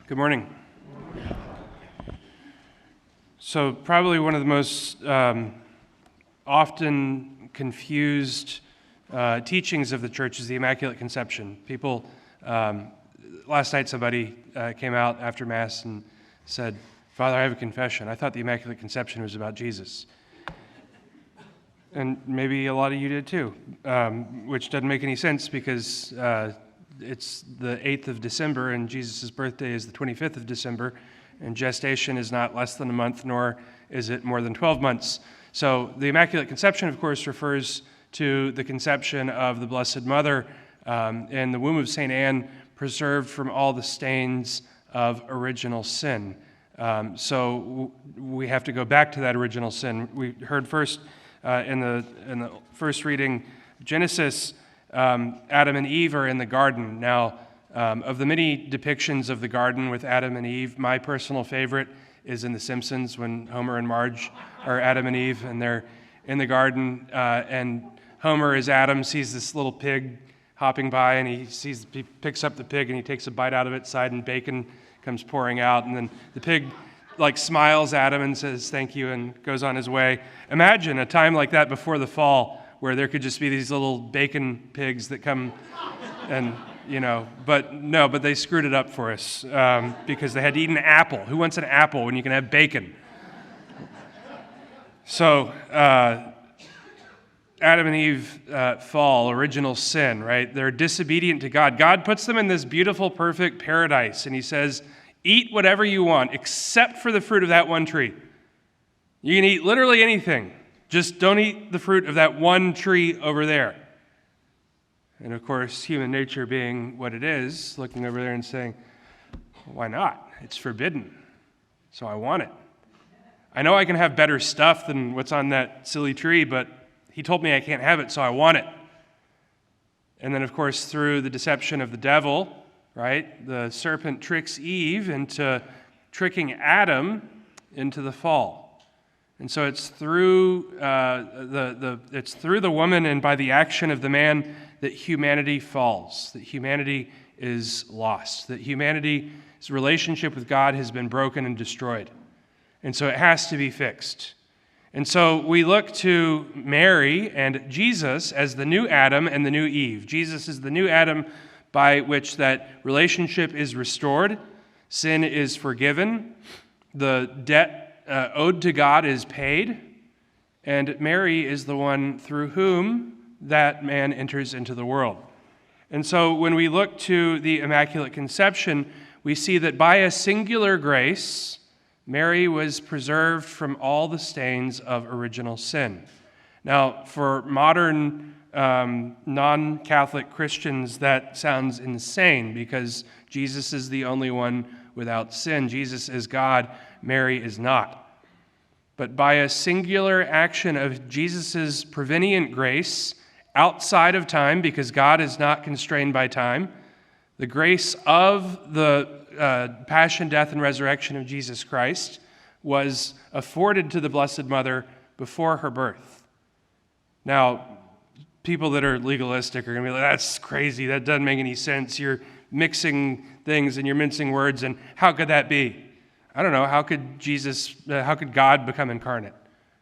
Good morning. So probably one of the most often confused teachings of the church is the Immaculate Conception. People, last night somebody came out after Mass and said, "Father, I have a confession. I thought the Immaculate Conception was about Jesus." And maybe a lot of you did too, which doesn't make any sense because it's the 8th of December and Jesus' birthday is the 25th of December, and gestation is not less than a month, nor is it more than 12 months. So the Immaculate Conception, of course, refers to the conception of the Blessed Mother in the womb of St. Anne, preserved from all the stains of original sin. So we have to go back to that original sin. We heard first in the first reading, Genesis, Adam and Eve are in the garden. Now, of the many depictions of the garden with Adam and Eve, my personal favorite is in The Simpsons when Homer and Marge are Adam and Eve and they're in the garden, and Homer, as Adam, sees this little pig hopping by, and he picks up the pig and he takes a bite out of its side, and bacon comes pouring out, and then the pig smiles at him and says thank you and goes on his way. Imagine a time like that before the fall where there could just be these little bacon pigs that come and, but they screwed it up for us because they had to eat an apple. Who wants an apple when you can have bacon? So Adam and Eve fall, original sin, right? They're disobedient to God. God puts them in this beautiful, perfect paradise, and he says, eat whatever you want, except for the fruit of that one tree. You can eat literally anything. Just don't eat the fruit of that one tree over there. And of course, human nature being what it is, looking over there and saying, why not? It's forbidden, so I want it. I know I can have better stuff than what's on that silly tree, but he told me I can't have it, so I want it. And then, of course, through the deception of the devil, right, the serpent tricks Eve into tricking Adam into the fall. And so it's through the woman and by the action of the man that humanity falls, that humanity is lost, that humanity's relationship with God has been broken and destroyed. And so it has to be fixed. And so we look to Mary and Jesus as the new Adam and the new Eve. Jesus is the new Adam by which that relationship is restored, sin is forgiven, the debt owed to God is paid, and Mary is the one through whom that man enters into the world. And so when we look to the Immaculate Conception, we see that by a singular grace, Mary was preserved from all the stains of original sin. Now, for modern non-Catholic Christians, that sounds insane because Jesus is the only one without sin. Jesus is God, Mary is not. But by a singular action of Jesus' prevenient grace outside of time, because God is not constrained by time, the grace of the passion, death, and resurrection of Jesus Christ was afforded to the Blessed Mother before her birth. Now, people that are legalistic are going to be like, that's crazy, that doesn't make any sense, you're mixing things and you're mincing words, and how could that be? I don't know, how could God become incarnate,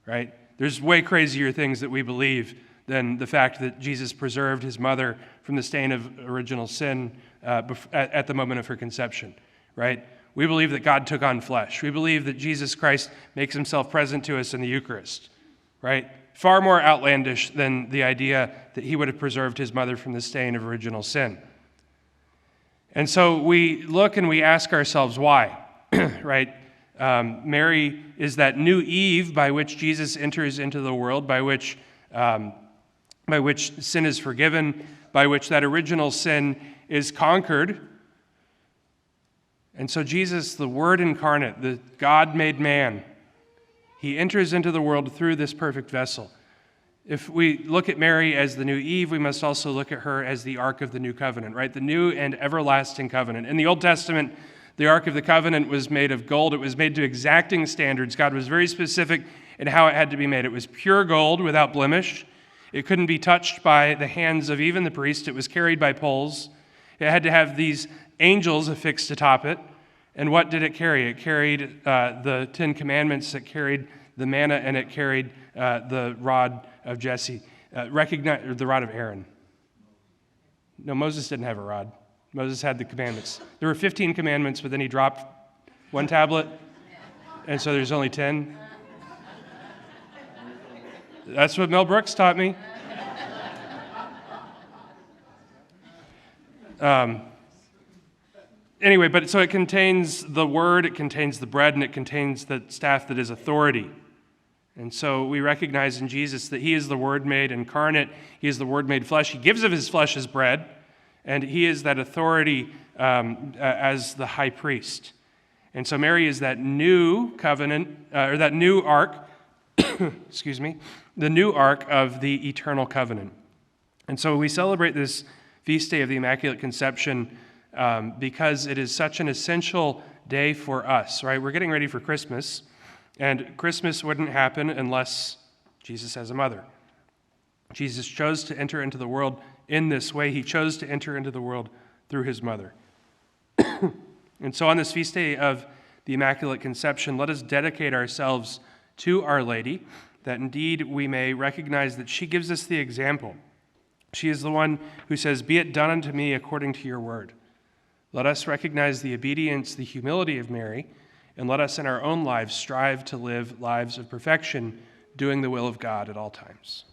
right? There's way crazier things that we believe than the fact that Jesus preserved his mother from the stain of original sin at the moment of her conception, right? We believe that God took on flesh. We believe that Jesus Christ makes himself present to us in the Eucharist, right? Far more outlandish than the idea that he would have preserved his mother from the stain of original sin. And so we look and we ask ourselves why, right? Mary is that new Eve by which Jesus enters into the world, by which sin is forgiven, by which that original sin is conquered. And so Jesus, the Word incarnate, the God made man, he enters into the world through this perfect vessel. If we look at Mary as the new Eve, we must also look at her as the Ark of the New Covenant, right? The new and everlasting covenant. In the Old Testament, the Ark of the Covenant was made of gold. It was made to exacting standards. God was very specific in how it had to be made. It was pure gold without blemish. It couldn't be touched by the hands of even the priest. It was carried by poles. It had to have these angels affixed atop it. And what did it carry? It carried the 10 Commandments, it carried the manna, and it carried the rod of Jesse, the rod of Aaron. No, Moses didn't have a rod. Moses had the commandments. There were 15 commandments, but then he dropped one tablet, and so there's only 10. That's what Mel Brooks taught me. Anyway, but so it contains the word, it contains the bread, and it contains the staff that is authority. And so we recognize in Jesus that he is the Word made incarnate. He is the Word made flesh. He gives of his flesh as bread, and he is that authority as the high priest. And so Mary is that new covenant, or that new ark, excuse me, the new ark of the eternal covenant. And so we celebrate this feast day of the Immaculate Conception because it is such an essential day for us, right? We're getting ready for Christmas, and Christmas wouldn't happen unless Jesus has a mother. Jesus chose to enter into the world in this way. He chose to enter into the world through his mother. And so on this feast day of the Immaculate Conception, let us dedicate ourselves to Our Lady, that indeed we may recognize that she gives us the example. She is the one who says, "Be it done unto me according to your word." Let us recognize the obedience, the humility of Mary, and let us in our own lives strive to live lives of perfection, doing the will of God at all times.